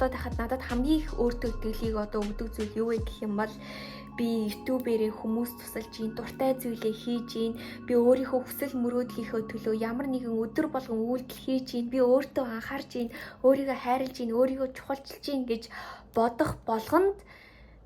одоо тахад надад хамгийн их өөртөө итгэлийг одоо өгдөг зүйл юу вэ гэх юм бол би YouTube-ээрээ хүмүүс тусалж ийн, дуртай зүйлээ хийж ийн, би өөрийнхөө хүсэл мөрөөдлийнхөө төлөө ямар нэгэн өдөр болгон үйлдэл хийж ийн, би өөртөө анхаарч ийн, өөрийгөө хайрлж ийн, өөрийгөө чухалчилж ийн гэж бодох болгонд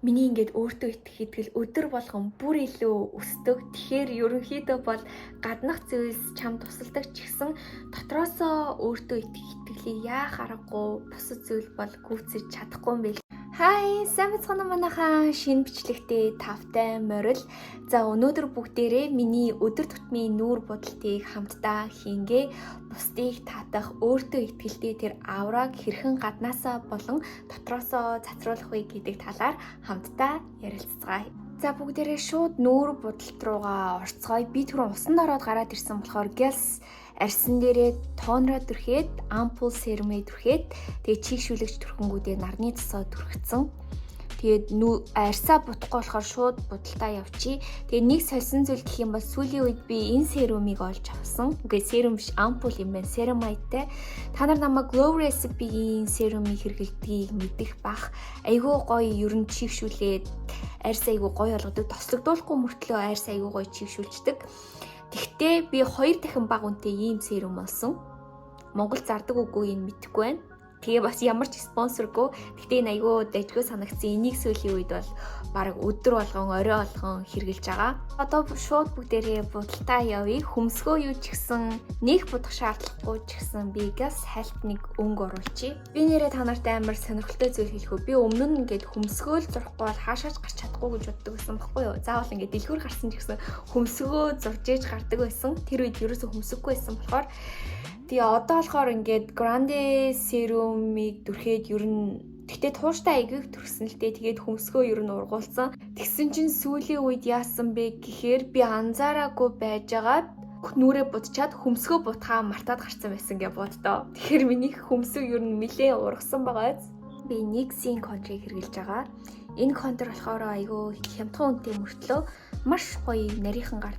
миний ингээд өөртөө итгэх итгэл өдөр болгон бүр илүү өсдөг. Тэгэхээр ерөнхийдөө бол гаднах зүйлс чам тусалдаг ч гэсэн дотроосоо өөртөө итгэх итгэлийг яах аргагүй бусад зүйл бол гүйцэж чадахгүй юм байна. Хай, сайн бацгаана манайхаа шинэ бичлэгтээ тавтай морил. За өнөөдөр бүгдээрээ миний өдөр тутмын нүүр бодолтыг хамтдаа хийнгээ. Бусдыг таатах өөртөө итгэлтэй тэр авраг хэрхэн гаднаасаа болон дотроосоо цацруулах вэ гэдэг талаар хамтдаа ярилцгаая. За бүгдээрээ шууд нүүр бодолт руугаа орцгоё. Би түрүүн усанд ороод гараад ирсэн болохоор гялс арьсан дээрээ тоонроо түрхээд, ампул серумээ түрхээд, тэгээ чийгшүүлэгч түрхэнгүүдээ нарны цосоо түрхсэн. Тэгээд арьсаа бутахгүй болохоор шууд будалтаа явчих. Тэгээ нэг сольсон зүйл гэх юм бол сүүлийн үед би энэ серумыг олж авсан. Үгүй серум биш, ампул юм байна. Ceramide-тэй. Та нар намайг Glow Recipe-ийн серумыг хэрэглэдгийг мэдэх бах. Айгүй гоё ер нь чийгшүүлээд арьс айгүй гоё болгодог. Тослогдуулахгүй мөртлөө арьс айгүй гоё чийгшүүлждэг. Тэгтээ би 2 дахин баг үнэтэй ийм серум олсон. Монгол зардаг үгүй энэ мэдэхгүй байна. Тэгээ бас ямар ч спонсоргүй. Тэгтээ энэ айгүй дайггүй санагдсан. Энийг сүүлийн үед бол баг өдөр болгон, орой болгон хэрэгжилж байгаа. Одоо шууд бүгдээрээ будалтаа явъя. Хөмсгөө юу ч гэсэн нэг будах шаардлагагүй ч гэсэн би газ хальт нэг өнгө оруулчих. Би нэрээ та нартай амар сонирхолтой зүйл хэлэх үү. Би өмнө нь ингээд хөмсгөөл зурхгүй бол хаашаач гарч чадахгүй гэж боддог байсан байхгүй юу? Заавал ингээд дэлгүүр гарсан ч гэсэн хөмсгөө зурж ээж гардаг байсан. Тэр үед ерөөсө хөмсөхгүй байсан болохоор тэгээ одоо болохоор ингээд Grande серумыг дүрхээд ер нь тэгтээ тууштай айгүйг төрсөн л дээ. Тэгээд хөмсгөө ер нь ургуулсан. Тэгсэн чинь сүүлийн үед яасан бэ гэхээр би анзаараагүй байжгаад нүрээ будчаад хөмсгөө бутхаа мартаад гарсан байсан гэж боддоо. Тэгэхээр миний хөмсөг ер нь нэлээ ургасан байгаа. Би NYX-ийн контрыг хэрэгжилж байгаа. Энэ контр болохоор айгүй хямдхан үнэтэй мөртлөө маш гоё нарийнхан гар.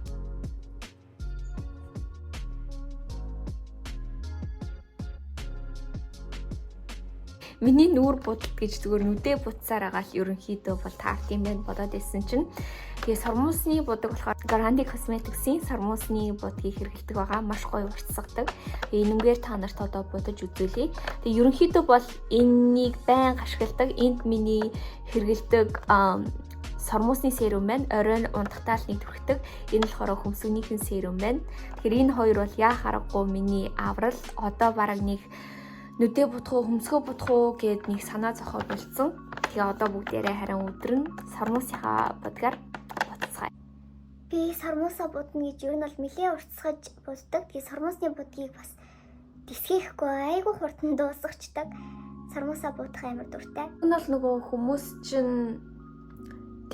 Миний нүүр будалт гэж зүгээр нүдээ бутсаар байгаа л ерөнхийдөө бол таарт юм байна бодоод байсан чинь тэгээ сормуусны будаг болохоор Grande Cosmetics-ийн сормуусны будгийг хэрэглэдэг байгаа. Маш гоё уртсагдаг. Энэмгээр та нарт одоо будаж үзүүлье. Тэгээ ерөнхийдөө бол энэнийг байнга ашигладаг. Энд миний хэрэглэдэг сормуусны серум байна. Оройн унтахтаа л нэг түрхдэг. Энэ болохоор хөмсгөнийхэн серум байна. Тэгэхээр энэ хоёр бол яах аргагүй миний аврал. Одоо бараг нэг нүдээ бутах уу, хөмсгөө бутах уу гэд нэг санаа зовхоо болцсон. Тэгээ одоо бүгдээрээ харин өдөр нь сормуусынхаа будгаар буцацгаая. Би сормуусаа будна гэж ер нь бол нэлээд уртсгаж буддаг. Тэгээ сормуусны будгийг бас тэсгэхгүй айгүй хурдан дуусгачдаг. Сормуусаа будах амар дуртай. Энэ бол нөгөө хүмүүс чинь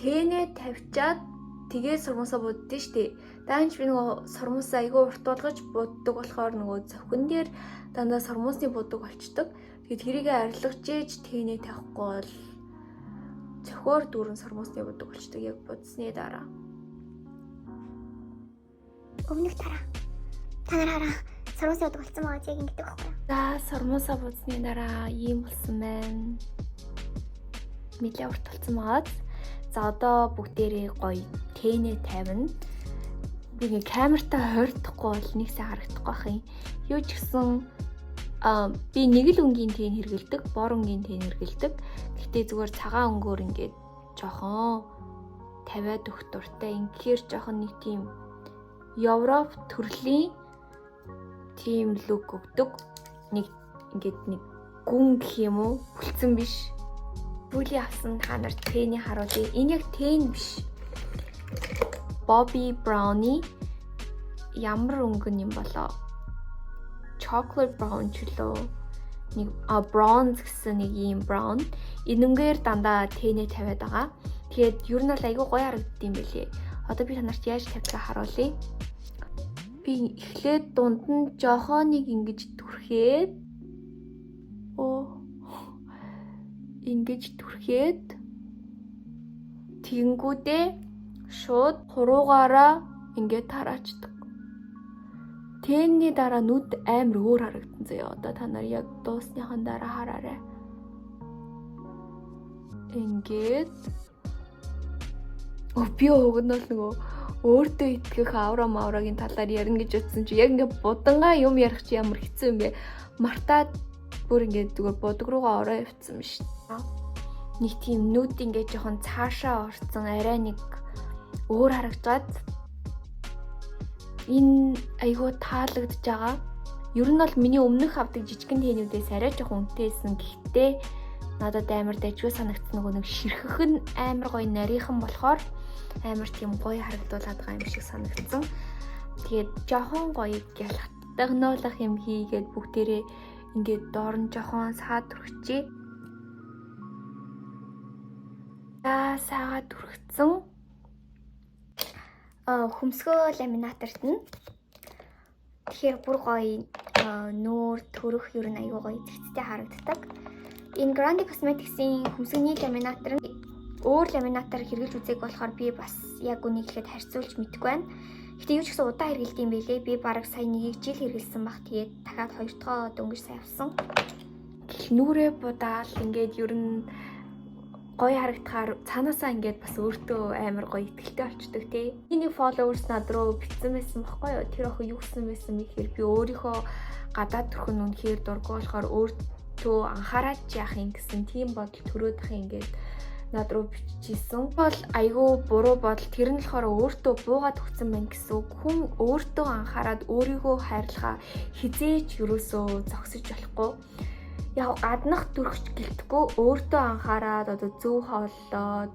тэнэ тавьчаад тэгээ сормуусаа буддээ штэ. Даанч би нөгөө сормуусаа айгүй урт болгож буддаг болохоор нөгөө зөвхөн дээр дандаа сормуусны будаг болчдөг. Тэгээд тэрийгэ арилгаж ээж тэнэ тавихгүй бол цохоор дүүрэн сормуусны будаг болчдөг яг будсны дараа. Өмнөх дараа. Та нар хараа сормуусны будаг болцсон байгаа яг ингэдэг байхгүй юу? За сормуусаа будсны дараа ийм болсон байна. Нэлээ урт болсон байгаа. За одоо бүгдээрээ гоё тэнэ тавина. Би нэг камертаа хордохгүй бол нэг сайн харагдахгүй байх юм. Юу ч гэсэн би нэг л өнгийн тэн хэрэгэлдэг, бор өнгийн тэн хэрэгэлдэг. Гэхдээ зүгээр цагаан өнгөөр ингээд жоохон тавиад өгөх дуртай. Ингээр жоохон нэг тийм Европ төрлийн тийм лук өгдөг. Нэг ингээд нэг гүн гэх юм уу? Бүлцэн биш. Бүлийн авсан та нар тэний харуулъя. Энэ яг тэн биш. Bobbi Brownie ямар өнгөн юм болоо? Chocolate brown ч лөө нэг bronze гэсэн нэг юм brown. Энэнгээр дандаа тэнэ тавиад байгаа. Тэгээд ер нь бол айгүй гоё харагддаг юм байлээ. Одоо би танарт яаж тавьдгаа харуулъя. Би эхлээд дунд нь жоохон нэг ингэж түрхээд ингэж түрхээд тэгэнгүүтээ шууд хуруугаараа ингээд тараачдаг. Тэнний дараа нүд амар өөр харагдан заяа. Одоо та нар яг дуусныхан дараа хараарай. ингээд би өгнөл нөгөө өөртөө итгэх аврагийн талаар ярина гэж утсан чи яг ингээд будангаа юм ярих чи ямар хэцүү юм бэ? Мартаад бүр ингээд зүгээр будаг руугаа ороо явцсан биш. Нэг тийм нүд ингээд жоохон цаашаа орцсон арай нэг өөр харагдаад энэ айгүй таалагдж байгаа. Ер нь бол миний өмнөх авдаг жижигэн тээнүүдээс арай жоохон үнэтэйсэн. Гэхдээ надад амар дайжгүй санагдсан нөгөө нэг ширхэх нь амар гоё нарийнхан болохоор амар тийм гоё харагдуулаад байгаа юм шиг санагдсан. Тэгээд жоохон гоё гялхтагнуулах юм хийгээд бүгдээрээ ингээд доор нь жоохон саад түрхчээ. Саагаад түрхсэн. Хөмсгөө ламинаторт нь тэгэхээр бүр гоё нүүр төрөх ер нь аюу гоё зэрэгцтэй харагддаг. Энэ Grandi Cosmetics-ийн хөмсгөний ламинатор нь өөр ламинатор хэрэглэж үзээг болохоор би бас яг үнийг хэлээд харьцуулж мэдэхгүй байна. Гэтэ юу ч гэсэн удаан хэрэглэдэг юм байлээ. Би бараг сая нэг жил хэрэглэсэн баг. Тэгээд дахиад 2 дахь дөнгөж сая авсан. Нүрээ будаал ингээд ер нь гоё харагдахаар цаанаасаа ингээд бас өөртөө амар гоё ихтэй болчдөг тий. Миний followers над руу бичсэн байсан баггүй юу? Тэр охин юу гэсэн байсан бэ гэхээр би өөрийнхөө гадаад төрхөн үнэхээр дургу болохоор өөртөө анхаараад яах юм гэсэн тийм бодол төрөөд ах ингээд над руу бичижсэн. Бол айгүй буруу бодол тэр нь болохоор өөртөө буугаад өгсөн байна гэсэн үг. Хүн өөртөө анхаарад өөрийгөө хайрлахаа хизээч юусоо зогсож болохгүй. Яг гаднах төрөгч гэлтгүй өөртөө анхаарад одоо зөв хооллоод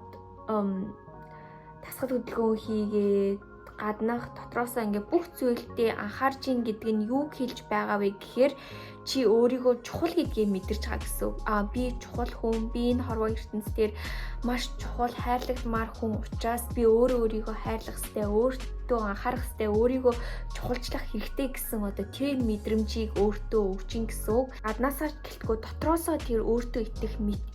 тасгал хөдөлгөөн хийгээд гаднах дотроосоо ингээ бүх зүйлдээ анхаарч ийн гэдэг нь юу хэлж байгаа вэ гэхээр чи өөрийгөө чухал гэдгийг мэдэрч байгаа гэсэн үг. Би чухал хүн, би энэ хорвоо ертөнцийн маш чухал хайрлагмаар хүн учраас би өөрийгөө хайрлах ёстой, өөртөө анхаарах ёстой, өөрийгөө чухалчлах хэрэгтэй гэсэн одоо тэр мэдрэмжийг өөртөө өгчин гэсэн үг. Гаднаасаа гэлтгүй дотроосоо тэр өөртөө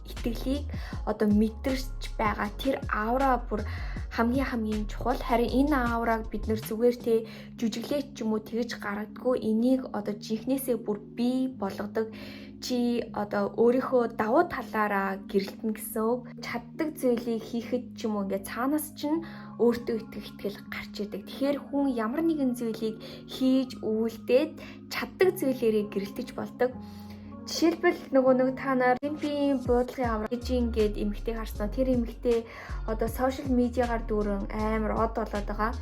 итгэлийг одоо мэдэрч байгаа тэр аура бүр хамгийн чухал. Харин энэ аураг бид нэр зүгээр те жүжиглээч ч юм уу тэгж гаргадаггүй. Энийг одоо жинхнээсээ бүр бий болгодог. Чи одоо өөрийнхөө давуу талаараа гэрэлтэн гэсэн үг. Чаддаг зүйлийг хийхэд ч юм уу ингээ цаанаас чинь өөртөө итгэл гарч идэг. Тэгэхээр хүн ямар нэгэн зүйлийг хийж үйлдээд чаддаг зүйлээрээ гэрэлтэж болдог. Жишээлбэл нөгөө та нар Олимпийн буудлагын авраг гэж ингээд эмэгтэй харснаа тэр эмэгтэй одоо сошиал медиагаар дүүрэн амар од болоод байгаа.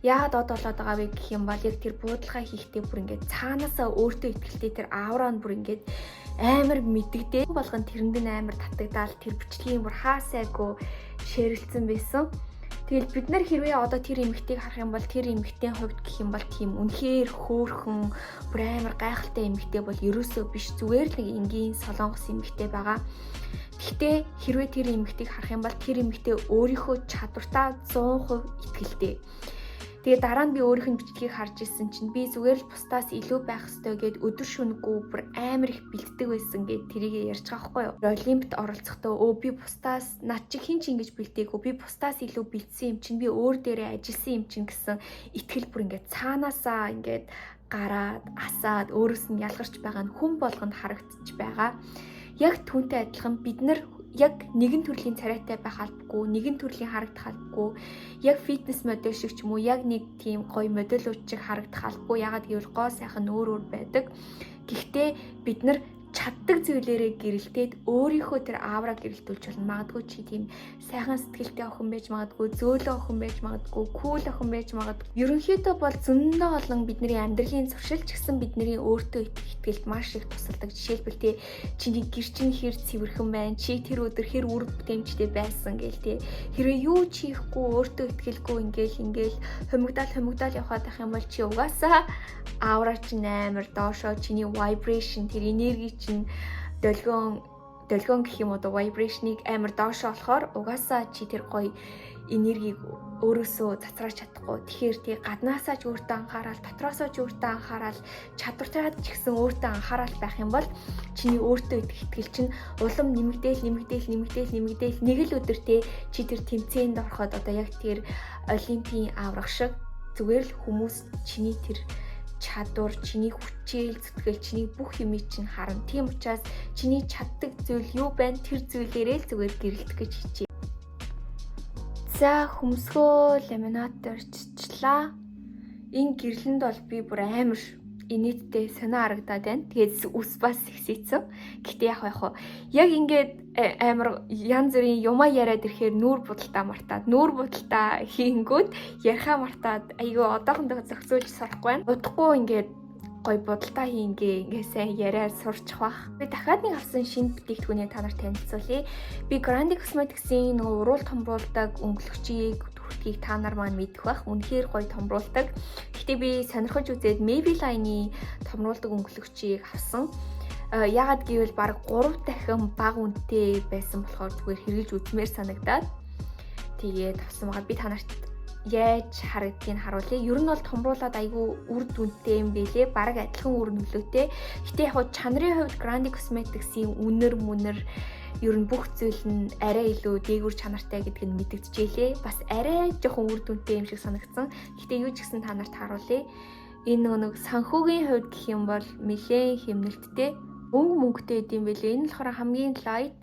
Яагаад од болоод байгаа вэ гэх юм бол яг тэр буудлагаа хийхдээ бүр ингээд цаанаасаа өөртөө итгэлтэй тэр аураа нь бүр ингээд амар мэддэгдээ болгон тэрэнд нь амар татагдаал тэр бичлэгийн бүр хаасайгүй ширэлцэн байсан. Тэгэл бид нар хэрвээ одоо тэр эмэгтэйг харах юм бол тэр эмэгтэйн хувьд гэх юм бол тийм үнэхээр хөөрхөн бүр амар гайхалтай эмэгтэй бол ерөөсөө биш, зүгээр л нэг энгийн солонгос эмэгтэй байгаа. Гэхдээ хэрвээ тэр эмэгтэйг харах юм бол тэр эмэгтэй өөрийнхөө чадвартаа 100% итгэлтэй. Тэгээ дараа нь би өөрийнх нь бичлэгийг харж ирсэн чинь би зүгээр л бусдаас илүү байх ёстой гэд өдөр шөнөгүй бүр амар их бэлддэг байсан гэд тэрийг ярьж байгаа хгүй юу. Олимпиад оролцохдоо би бусдаас над чи хин ч ингэж бэлдээгүй, би бусдаас илүү бэлдсэн юм чинь, би өөр дээрээ ажилласан юм чинь гэсэн итгэл бүр ингээд цаанаасаа ингээд гараад асаад өөрөөс нь ялгарч байгаа нь хүн болгонд харагдчих байгаа. Яг түүнтэй адилхан бид нар яг нэгэн төрлийн царайтай байх албагүй, нэгэн төрлийн харагдах албагүй, яг фитнес модель шиг ч юм уу, яг нэг тийм гоё модельүүд шиг харагдах албагүй. Ягаад гэвэл гоо сайхан өөр байдаг. Гэхдээ бид нар чаддаг зүйлээрээ гэрэлтээд өөрийнхөө тэр аавраа гэрэлтүүлж болно. Магадгүй чи тийм сайхан сэтгэлтэй охин байж магадгүй, зөөлөн охин байж магадгүй, кул охин байж магадгүй. Ерөнхийдөө бол зөндөө олон бидний амьдралын зуршил ч гэсэн бидний өөртөө итгэлд маш их тусалдаг. Жишээлбэл тий чиний гэр чинь хэр цэвэрхэн байна, чи тэр өдөр хэр үр бүтээмжтэй байсан гээл тий. Хэрвээ юу ч хийхгүй өөртөө итгэлгүй ингээл хумигдаал явахад байх юм бол чи угаасаа аавраа чинь амар доошоо чиний vibration тэр энерги чинь долгион гэх юм уу vibration-ыг амар доошоо болохоор угаасаа чи тэр гоё энергийг өөрөөсөө цацрааж чадахгүй. Тэгэхээр тий гаднаасаа ч өөртөө анхаарал, дотроосоо ч өөртөө анхаарал, чадвартайгаа ч гэсэн өөртөө анхаарал байх юм бол чиний өөртөө итгэл чинь улам нэмэгдээл нэг л өдөр тий чи тэр тэмцээнд ороход одоо яг тэр Олимпийн аврах шиг зүгээр л хүмүүс чиний тэр чадвар, чиний хүчил зүтгэл, чиний бүх юмыг чинь харна. Тийм учраас чиний чаддаг зүйл юу байна? Тэр зүйлээрээ л зүгээр гэрэлтэх гэж хичээ. За хөмсгөө ламинаторчлаа. Энэ гэрлэнд бол би бүр амар инээдтэй сонио харагдаад байна. Тэгээд ус бас ихсээсэн. Гэтэ яг ингээд амар янз бүрийн юмаа яриад ирэхээр нүүр будалтаа мартаад, нүүр будалтаа хийнгүүд ярихаа мартаад айгүй одоохондоо зохицуулж сурахгүй байна. Удахгүй ингээд гой будалтаа ингээ сайн яриад сурчих бах. Би дахиад нэг авсан шинэ бүтээгдэхүүнийг та нарт танилцуулъя. Би Grandi Cosmetics-ийн нөгөө уруул томруулдаг өнгөлөгчийг хүртгийг та нар маань мэдэх бах. Үнэхээр гоё томруулдаг. Гэхдээ би сонирхож үзээд Maybelline-ийн томруулдаг өнгөлөгчийг авсан. Яагаад гэвэл баг 3 дахин бага үнэтэй байсан болохоор зүгээр хэрэглэж үзмээр санагдаад тэгээд авсан байгаа. Би та нарт яаж харагдгийг харуулъя. Ер нь бол томруулаад айгүй үр дүнтэй юм бэлээ. Бараг адилхан үр нөлөөтэй. Гэтэ яг чанарын хувьд Grandi Cosmetics-ийн үнэр ер нь бүх зүйл нь арай илүү дээгүүр чанартай гэдг нь мэдэгдэжээ. Бас арай жоохон үр дүнтэй юм шиг санагдсан. Гэтэ юу ч гэсэн та нарт харуулъя. Энэ нэг санхүүгийн хувьд гэх юм бол нэлээд хэмнэлттэй. Мөнгөтэй гэдэм бэлээ. Энэ болохоор хамгийн light,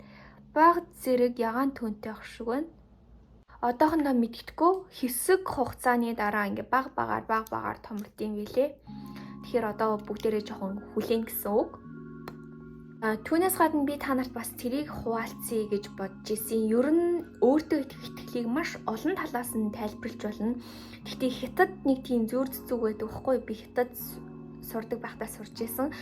бага зэрэг ягаан төнтэй ах шиг байна. Одоохондоо мэдгэдэггүй хэсэг хугацааны дараа ингээ баг багаар томрд юм билээ. Тэгэхээр одоо бүгдээрээ жоохон хүлээн гэсэн үг. Түүнээс гадна би та нарт бас тэрийг хуваалцъя гэж бодож ирсэн. Ер нь өөртөө итгэх итгэлийг маш олон талаас нь тайлбарлаж болно. Гэхдээ хятад нэг тийм зүүр зүг байдаг байхгүй. Би хятад сурдаг байхдаа сурч ирсэн.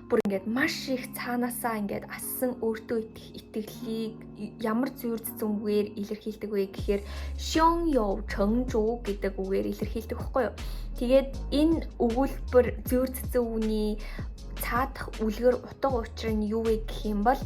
Бүр ингээд маш их цаанаасаа ингээд ассан өөртөө итгэх итгэлийг ямар зүүр зүгээр илэрхийлдэг вэ гэхээр шон ёо чэнжүү гэдэг үгээр илэрхийлдэг байхгүй юу. Тэгээд энэ өгүүлбэр зүүр зүгний цаадах үлгэр утга учир нь юу вэ гэх юм бол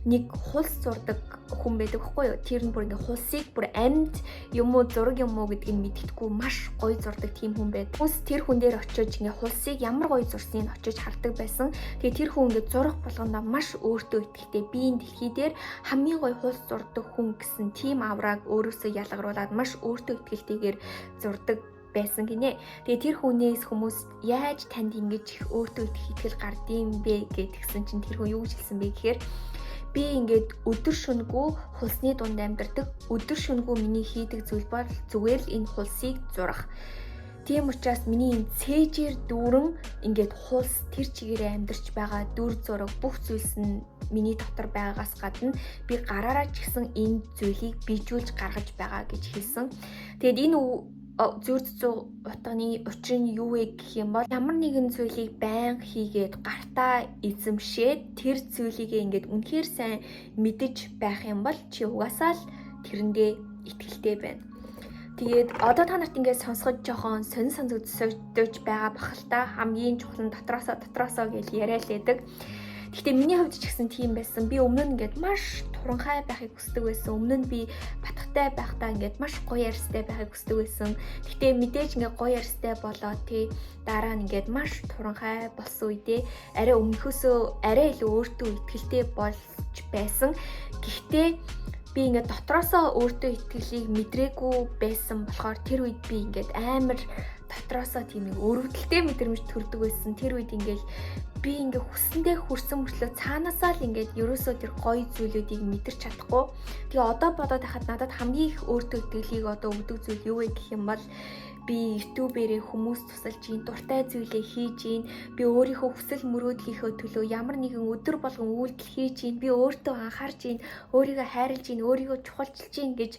нэг хулс зурдаг хүн байдаг байхгүй юу. Тэр нь бүр ингээ хулсыг бүр амьд юм уу зураг юм уу гэдгийг мэддэхгүй маш гоё зурдаг тийм хүн байдаг. Хүмүүс тэр хүн дээр очиж ингээ хулсыг ямар гоё зурсныг очиж хардаг байсан. Тэгээ тэр хүн ингээ зурах болгондоо маш өөртөө итгэлтэй биеийн дэлхий дээр хамгийн гоё хулс зурдаг хүн гэсэн тийм аврааг өөрөөсөө ялгаруулад маш өөртөө итгэлтэйгээр зурдаг байсан гинэ. Тэгээ тэр хүнээс хүмүүс яаж танд ингэж их өөртөө итгэл гардыг бэ гэдгсэн чинь тэр хүн юу гэж хэлсэн бэ гэхээр би ингээд өдөр шөнөгүй хулсны дунд амьдардаг. Өдөр шөнөгүй миний хийдэг зүйл бол зүгээр л энэ хулсыг зурах. Тийм учраас миний энэ цээжээр дүүрэн ингээд хулс тэр чигээрээ амьдарч байгаа дүр зураг бүх зүйлс нь миний дотор байгаагаас гадна би гараараа ч гэсэн энэ зүйлийг bijүүлж гаргаж байгаа гэж хэлсэн. Тэгэд энэ зүүр зүг утганы учир нь юу вэ гэх юм бол ямар нэгэн зүйлийг байнга хийгээд гартаа эзэмшээд тэр зүйлийг ингээд үнэхээр сайн мэдэж байх юм бол чи угаасаа л тэрэндээ итгэлтэй байна. Тэгээд одоо та нарт ингээд сонсоход жоохон сонир санагдаж байгаа бах л та. Хамгийн чухал нь дотроосоо гэж яриад лээдэг. Гэхдээ миний хувьд ч гэсэн тийм байсан. Би өмнө нь ингээд маш туранхай байхыг хүсдэг байсан. Өмнө нь би батгатай байхдаа ингээд маш гоё ярьстай байхыг хүсдэг байсан. Гэхдээ мэдээж ингээд гоё ярьстай болоо тий дараа нь ингээд маш туранхай болсон үедээ арай өмнөхөөсөө арай илүү өөртөө итгэлтэй болж байсан. Гэхдээ би ингээд дотроосоо өөртөө итгэлийг мэдрээгүй байсан болохоор тэр үед би ингээд амар дотроосоо тийм нэг өрөвдөлтэй мэдрэмж төрдөг байсан. Тэр үед ингээд би ингээ хүсэндээ хүрсэн мөртлөө цаанаасаа л ингээд ерөөсөө тэр гоё зүйлүүдийг мэдэрч чадахгүй. Тэгээ одоо бодоод байхад надад хамгийн их өөртөө итгэлийг одоо өгдөг зүйл юу вэ гэх юм бол би YouTube-ээрээ хүмүүс тусалж ийн, дуртай зүйлээ хийж ийн, би өөрийнхөө хүсэл мөрөөдлийнхөө төлөө ямар нэгэн өдөр болгон үйлдэл хийж ийн, би өөртөө анхаарч ийн, өөрийгөө хайрлж ийн, өөрийгөө чухалчилж ийн гэж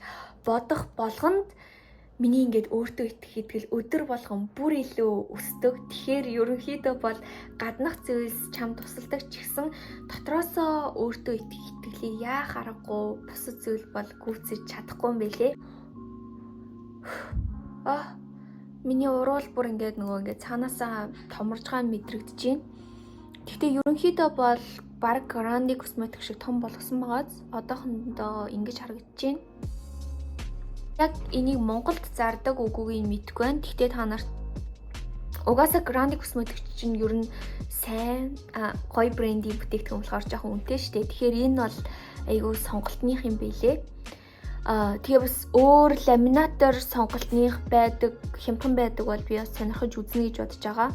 бодох болгонд миний ингээд өөртөө итгэх итгэл өдөр болгон бүр илүү өсдөг. Тэгэхээр ерөнхийдөө бол гаднах зүйлс чам тусалдаг ч гэсэн дотроосоо өөртөө итгэх итгэлийг яах аргагүй бусад зүйл бол гүйцэж чадахгүй юм бэлээ. Миний уруул бүр ингээд цаанаасаа томорж байгаа мэдрэгдэж байна. Гэхдээ ерөнхийдөө бол баг Grandi Cosmetics шиг том болгосон байгааз одоохондоо ингэж харагдаж байна. Яг энийг Монголд зардаг үгүйг мэдгүй байна. Гэхдээ та нарт угаасаа Grandi Cosmetics чинь ер нь сайн гоё брендийн бүтээгдэхүүн болохоор жоохон үнэтэй шүү дээ. Тэгэхээр энэ бол айгүй сонголтных юм билээ. Тэгээ бас өөр ламинатор сонголтных байдаг, хямдхан байдаг бол би бас сонирхож үзнэ гэж бодож байгаа.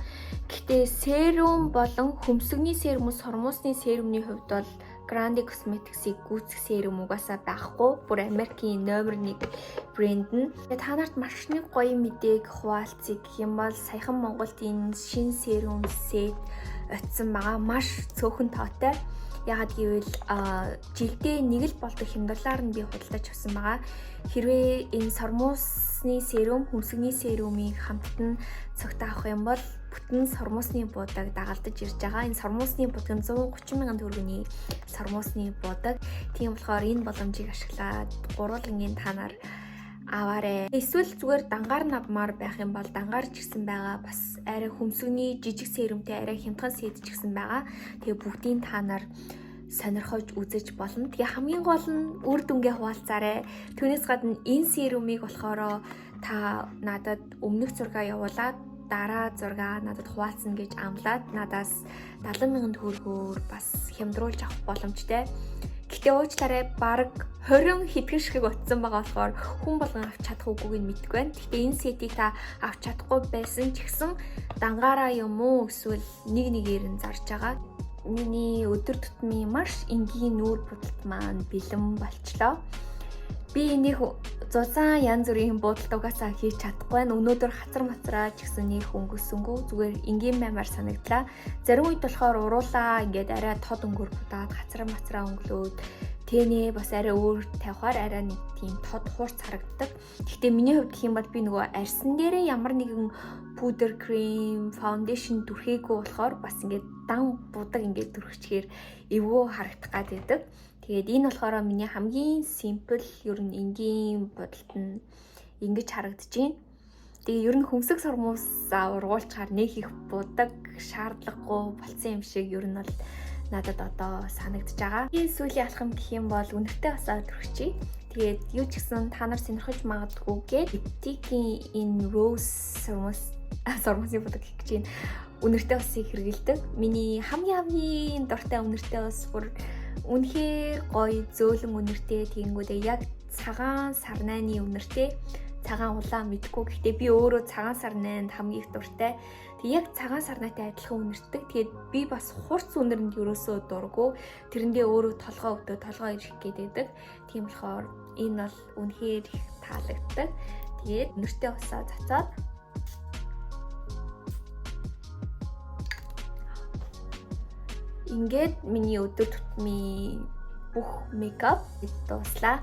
Гэхдээ серум болон хөмсгний серумс, хормосны серумны хувьд бол Grande Cosmetics-ийг гүйцэх серум угаасаа байхгүй. Бүр Америкийн номер 1 брэнд нь. Тэгээ та нарт маш нэг гоё мэдээг хуваалцъя гэх юм бол саяхан Монголд энэ шинэ серум сет очсон байгаа. Маш цөөхөн тоотой. Ягаад гэвэл жилдээ нэг л болдог хямдрлаар нь би худалдаж авсан байгаа. Хэрвээ энэ сормосны серум, хөмсгний серумыг хамтд нь цогт авах юм бол бүтэн сормосны буудаг дагалдаж ирж байгаа. Энэ сормосны буудаг нь 130 мянган төгрөгийн сормосны буудаг. Тийм болохоор энэ боломжийг ашиглаад гурвангийн танаар аваарэ. Эсвэл зүгээр дангаар навмаар байх юм бол дангаар ч гэсэн байгаа. Бас арай хөмсгний жижиг серумтэй арай хямдхан сет ч гэсэн байгаа. Тэгээ бүгдийн танаар сонирхож үзэж болно. Тэгээ хамгийн гол нь үр дүнгээ хуваалцаарай. Түүнээс гадна энэ серумыг болохоор та надад өмнөх зураг явуулаад дараа зураг надад хуваалцна гэж амлаад надаас 70 мянган төгрөгөөр бас хямдруулж авах боломжтой. Гэхдээ уучлаарай, баг 20 хэдхэн шиг утсан байгаа болохоор хүн болгон авч чадах үгүйг нь мэдгүй байна. Гэхдээ энэ сетийг та авч чадахгүй байсан ч гэсэн дангаараа юм уу эсвэл нэгээр нь зарж байгаа. Миний өдөр тутмын маш энгийн нүүр будалд маань бэлэн болчлоо. Би энийг зузаан янз бүрийн буудалд угаасаа хийж чадахгүй байна. Өнөөдөр хацар мацраа ч гэсэн нэг өнгөсөнгөө зүгээр энгийн баймаар санагдлаа. Зарим үед болохоор уруулаа ингээд арай тод өнгөр будаад хацар мацраа өнгөлөөд тэнэ бас арай өөр тавихаар арай нэг тийм тод хуурц харагддаг. Гэхдээ миний хувьд гэх юм бол би нөгөө арьсан дээрээ ямар нэгэн пудер, крем, фаундейшн түрхээгүй болохоор бас ингээд дан будаг ингээд түрхчихээр эвгүй харагдах гад байдаг. Тэгээд энэ болохоор миний хамгийн симпл ер нь энгийн бодолт нь ингэж харагдаж байна. Тэгээ ер нь хөмсг сормоос ургуулчаар нэг их будаг шаардлагагүй болсон юм шиг ер нь бол надад одоо санагдаж байгаа. Энэ сүүлийн алхам гэх юм бол үнэтэй басаа төрчихье. Тэгээд юу ч гэсэн та нар сонирхож магадгүйгээд Eptic-ийн энэ Rose сормосын будаг гэх чинь үнэртэй басыг хэрэгэлдэг. Миний хамгийн дуртай үнэртэй бас бүр үнэхээр гоё зөөлөн үнэртэй тэгэнгүүтээ яг цагаан сарнайны үнэртэй. Цагаан улаан мэдгүй. Гэхдээ би өөрөө цагаан сарнайнд хамгийн их дуртай. Тэг яг цагаан сарнайтай адилхан үнэртдэг. Тэгээд би бас хурц үнэрэнд ерөөсөө дурггүй. Тэрэндээ өөрөө толгой өвдөө толгой ирэх гээд байдаг. Тийм болохоор энэ бол үнэхээр их таалагддаг. Тэгээд үнэртэй усаа цацаад ингээд миний өдөр тутмын бүх мейкап дуслаа.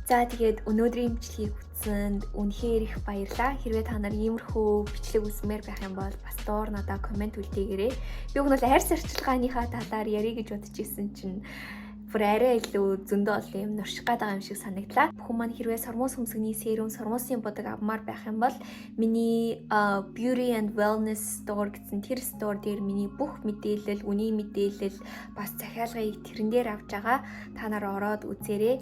За тэгээд өнөөдрийн бичлэгийг үзсэнд үнэхээр их баярлалаа. Хэрвээ та нар иймэрхүү бичлэг үзмээр байх юм бол бас доор надад комент үлдээгээрэй. Би өгнөл хайр сарчилгааныхаа талаар ярих гэж бодож исэн чинь бүр арай илүү зөндөө олон юм нурших байгаа юм шиг санагдлаа. Бүхэн маань хэрвээ сормос хөмсгний серум, сормосын будаг авмаар байх юм бол миний Beauty and Wellness Store гэсэн тэр store дээр миний бүх мэдээлэл, үнийн мэдээлэл бас захиалгыг тэрэн дээр авч байгаа. Та нар ороод үзээрэй.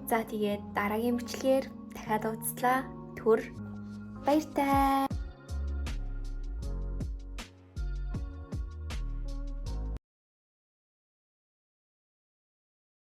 За тэгээд дараагийн бичлэгээр дахиад уулзлаа. Түр баяртай.